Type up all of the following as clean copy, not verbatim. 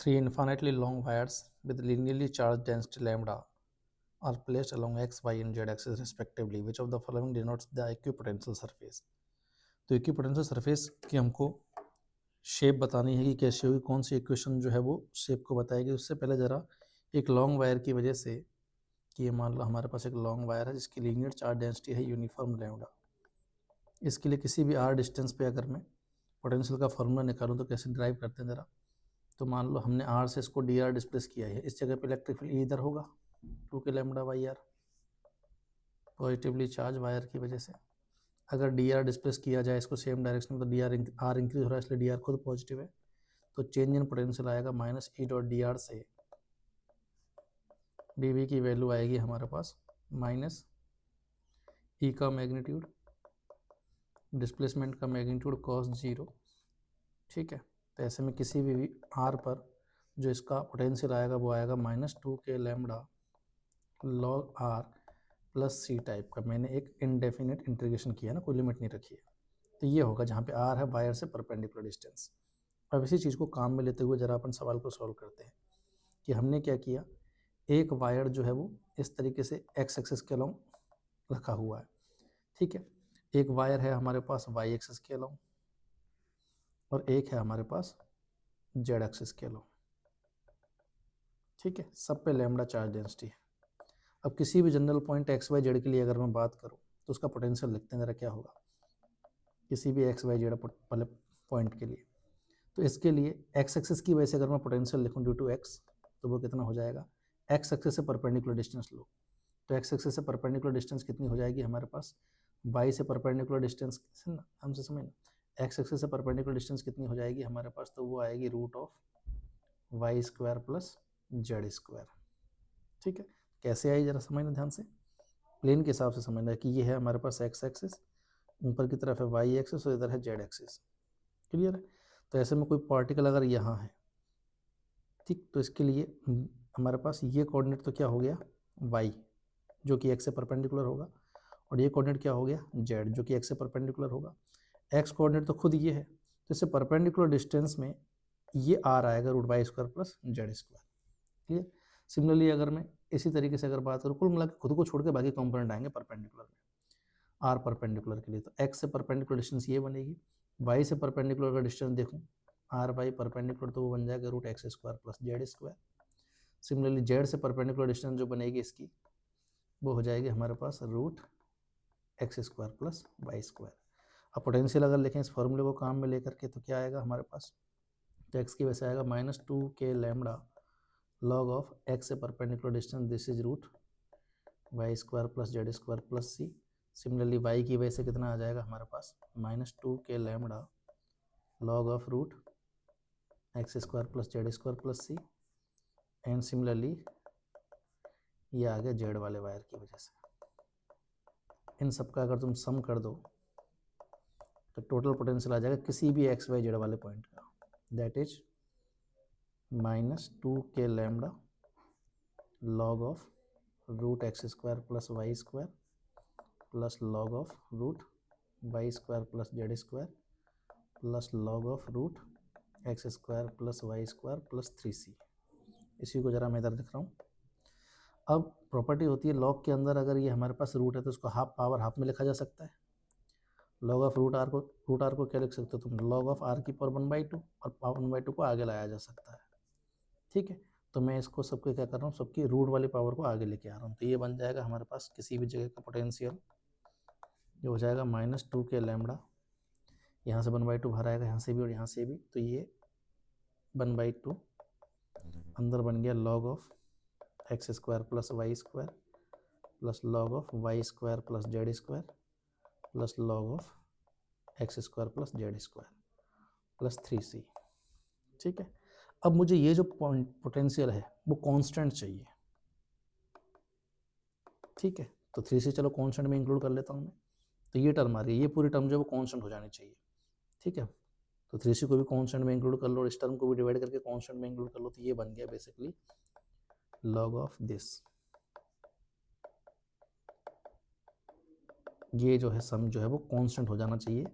Three infinitely long wires with linearly charged density lambda are placed along x, y, and z axis respectively. Which of the following denotes the equipotential surface? तो equipotential surface की हमको shape बतानी है कि कैसी होगी, कौन सी equation जो है वो शेप को बताएगी। उससे पहले ज़रा एक लॉन्ग वायर की वजह से कि ये मान लो हमारे पास एक लॉन्ग वायर है जिसकी लीनियर चार्ज डेंसिटी है यूनिफॉर्म लैम्डा। इसके लिए किसी भी आर डिस्टेंस पे अगर मैं पोटेंशियल का फॉर्मूला निकालूँ तो कैसे ड्राइव करते हैं ज़रा। तो मान लो हमने आर से इसको डी आर डिस्प्लेस किया है, इस जगह पे इलेक्ट्रिक फील्ड इधर होगा 2 के lambda by r, positively charge wire की वजह से। अगर डी आर डिस्प्लेस किया जाए इसको सेम डायरेक्शन में तो डी आर इंक्रीज हो रहा है, इसलिए डी आर खुद पॉजिटिव है, तो चेंज इन पोटेंशियल आएगा minus E dot D R से डी वी की वैल्यू आएगी हमारे पास माइनस ई का मैग्नीट्यूड, डिस्प्लेसमेंट का मैग्नीट्यूड कॉस 0। ठीक है, तो ऐसे में किसी भी आर पर जो इसका पोटेंशियल आएगा वो आएगा -2 के lambda log r plus c type का। मैंने एक इनडेफिनेट इंटीग्रेशन किया ना, कोई लिमिट नहीं रखी है, तो ये होगा जहाँ पे आर है वायर से परपेंडिकुलर डिस्टेंस। अब इसी चीज़ को काम में लेते हुए ज़रा अपन सवाल को सॉल्व करते हैं कि हमने क्या किया। एक वायर जो है वो इस तरीके से एक्स एक्सिस के अलॉन्ग रखा हुआ है, ठीक है। एक वायर है हमारे पास वाई एक्सिस के अलॉन्ग और एक है हमारे पास जेड एक्सिस के अलॉन्ग, ठीक है। सब पे लैम्डा चार्ज डेंसिटी है। अब किसी भी general point x y z के लिए अगर मैं बात करूं तो उसका पोटेंशियल लिखते हैं ज़रा क्या होगा किसी भी एक्स वाई जेड वाले पॉइंट के लिए। तो इसके लिए एक्स एक्सिस की वजह से अगर मैं पोटेंशियल लिखूं ड्यू टू एक्स तो वो कितना हो जाएगा, एक्स एक्सिस से परपेंडिकुलर डिस्टेंस लो, तो एक्स एक्सिस से परपेंडिकुलर डिस्टेंस कितनी हो जाएगी हमारे पास, वाई से परपेंडिकुलर डिस्टेंस हमसे समझना, एक्स एक्सिस से परपेंडिकुलर डिस्टेंस कितनी हो जाएगी हमारे पास, तो वो आएगी root of y square plus Z square. ठीक है, कैसे आई जरा समझना ध्यान से, प्लेन के हिसाब से समझना है कि ये है हमारे पास एक्स एक्सिस, ऊपर की तरफ है वाई एक्सिस और इधर है जेड एक्सिस। क्लियर है, तो ऐसे में कोई पार्टिकल अगर यहाँ है, ठीक, तो इसके लिए हमारे पास ये कोऑर्डिनेट तो क्या हो गया वाई जो कि एक्स से परपेंडिकुलर होगा, और ये कोऑर्डिनेट क्या हो गया जेड जो कि एक्स से परपेंडिकुलर होगा। एक्स कोऑर्डिनेट तो खुद ये है, तो इससे परपेंडिकुलर डिस्टेंस में ये आर आएगा root y square plus Z square. Clear. Similarly अगर मैं इसी तरीके से अगर बात करूँ, कुल मिला के खुद को छोड़ के बाकी कंपोनेंट आएंगे परपेंडिकुलर में। आर परपेंडिकुलर के लिए तो एक्स से परपेंडिकुलर डिस्टेंस ये बनेगी, वाई से परपेंडिकुलर का डिस्टेंस देखूँ आर वाई परपेंडिकुलर तो वो बन जाएगा root x square plus Z square. Similarly Z से परपेंडिकुलर डिस्टेंस जो बनेगी इसकी वो हो जाएगी हमारे पास root x square plus y square. अब पोटेंशियल अगर लिखें इस फॉर्मूले को काम में लेकर के तो क्या आएगा हमारे पास, तो एक्स की वजह से आएगा -2 के लैम्डा लॉग ऑफ एक्स से perpendicular distance this is root y square plus Z square plus c. Similarly y की वजह से कितना आ जाएगा हमारे पास -2 के lambda log of root x square plus Z square plus c. And similarly ये आ गया जेड वाले वायर की वजह से। इन सब का अगर तुम सम कर दो तो टोटल पोटेंशियल आ जाएगा किसी भी एक्स वाई जेड वाले पॉइंट का, दैट इज -2 के lambda log of root x square plus y square plus log of root y square plus Z square plus log of root x square plus y square plus 3c। इसी को जरा मैं इधर लिख रहा हूँ। अब प्रॉपर्टी होती है लॉग के अंदर अगर ये हमारे पास रूट है तो उसको हाफ पावर हाफ में लिखा जा सकता है। लॉग ऑफ रूट आर को क्या लिख सकते हो तुम, लॉग ऑफ आर की पावर 1/2 और पावर 1/2 को आगे लाया जा सकता है। ठीक है, तो मैं इसको सबके क्या कर रहा हूँ, सबकी रूट वाली पावर को आगे लेके आ रहा हूँ, तो ये बन जाएगा हमारे पास किसी भी जगह का पोटेंशियल ये हो जाएगा -2 के लैम्डा, यहाँ से 1/2 बाहर आएगा यहाँ से भी और यहाँ से भी, तो ये 1/2 अंदर बन गया log of x square plus y square plus log of y square plus Z square plus log of x square plus Z square plus 3c। ठीक है, अब मुझे ये जो पोटेंशियल है वो कांस्टेंट चाहिए। ठीक है, तो 3c चलो कांस्टेंट में इंक्लूड कर लेता हूँ मैं, तो ये टर्म आ रही है, ये पूरी टर्म जो है वो कांस्टेंट हो जानी चाहिए। ठीक है, तो 3c को भी कांस्टेंट में इंक्लूड कर लो और इस टर्म को भी डिवाइड करके कांस्टेंट में इंक्लूड कर लो, तो ये बन गया बेसिकली लॉग ऑफ दिस। ये जो है सम जो है वो कांस्टेंट हो जाना चाहिए,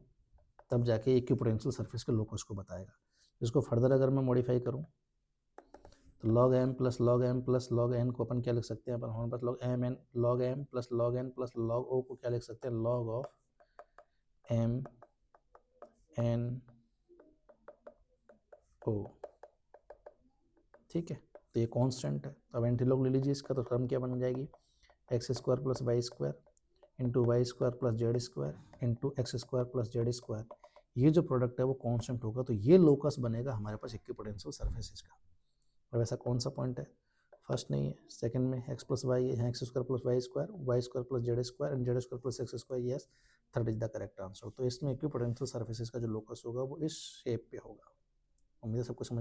तब जाके इक्विपोटेंशियल सरफेस के लोकस को बताएगा। इसको फर्दर अगर मैं मॉडिफाई करूं तो log m plus log m plus log n को अपन क्या लिख सकते हैं, अपन हमारे पास log m n log m plus log n plus log o को क्या लिख सकते हैं, log of m n o। ठीक है, तो ये कांस्टेंट है। अब एंटीलॉग ले लीजिए इसका, तो टर्म क्या बन जाएगी, x square plus y square into y square plus Z square into x square plus Z square. ये जो प्रोडक्ट है वो कांस्टेंट होगा, तो ये लोकस बनेगा हमारे पास इक्विपोटेंशियल सरफेसेस का। अब ऐसा कौन सा पॉइंट है, फर्स्ट नहीं है, सेकंड में एक्स प्लस वाई है, x square plus y square plus Z square and z square plus x square, yes, third is the correct answer. तो इसमें इक्विपोटेंशियल सरफेसेस का जो लोकस होगा वो इस शेप पे होगा। उम्मीद है सबको समझ